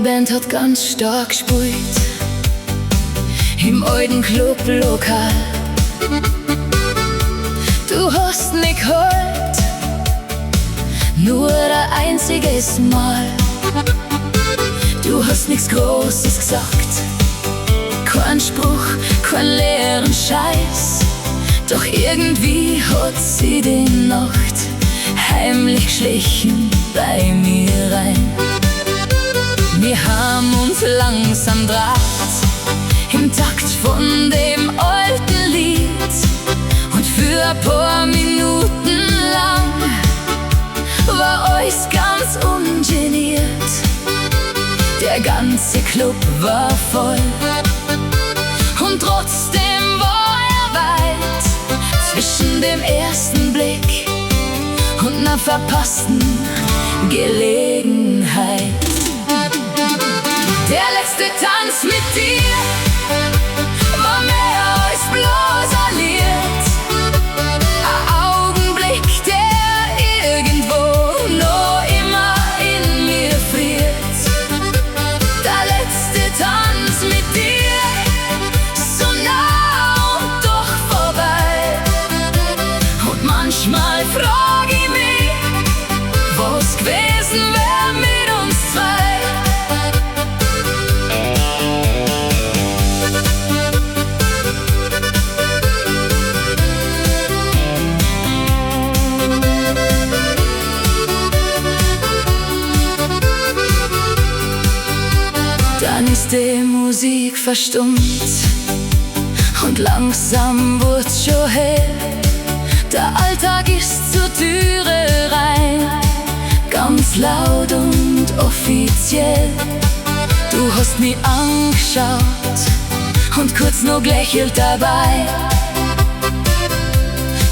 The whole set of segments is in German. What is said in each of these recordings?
Band hat ganz stark gespielt im alten Clublokal. Du hast mich geholt, nur ein einziges Mal. Du hast nichts Großes gesagt, kein Spruch, kein leeren Scheiß. Doch irgendwie hat sie die Nacht heimlich geschlichen bei mir rein. Wir haben uns langsam draht im Takt von dem alten Lied, und für ein paar Minuten lang war alles ganz ungeniert. Der ganze Club war voll und trotzdem war er weit zwischen dem ersten Blick und einer verpassten Gelegenheit. Der letzte Tanz mit dir war mehr als bloß ein Lied, ein Augenblick, der irgendwo noch immer in mir friert. Der letzte Tanz mit dir, so nah und doch vorbei. Und manchmal frag ich mich, was gewesen wär mit uns zwei. Dann ist die Musik verstummt und langsam wird's schon hell. Der Alltag ist zur Türe rein, ganz laut und offiziell. Du hast mich angeschaut und kurz noch gelächelt dabei.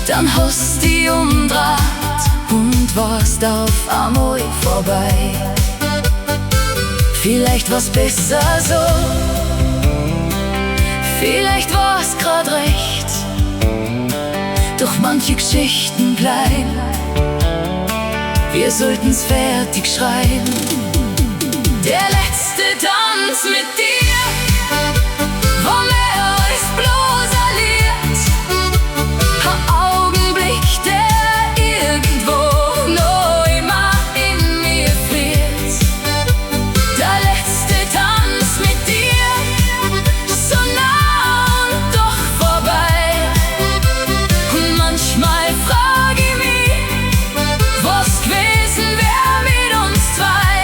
Dann hast dich umdreht und warst auf einmal vorbei. Vielleicht war's besser so, vielleicht war's grad recht. Doch manche Geschichten bleiben, wir sollten's fertig schreiben. Der letzte Tanz mit dir war mehr als bloß ein Lied, ein Augenblick, der irgendwo noch immer in mir friert. Der letzte Tanz mit dir, so nah und doch vorbei. Und manchmal frag ich mich, was gewesen wär mit uns zwei.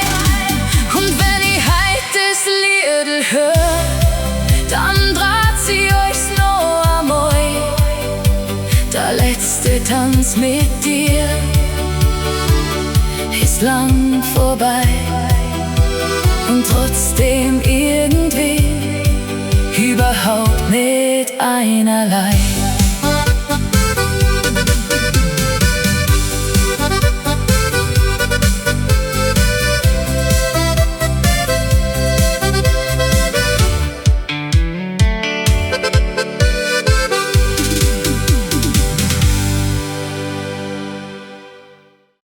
Und wenn ich heut das Liedl hör, dann dreht sie euch noch einmal. Der letzte Tanz mit dir ist lang vorbei und trotzdem irgendwie überhaupt nicht einerlei.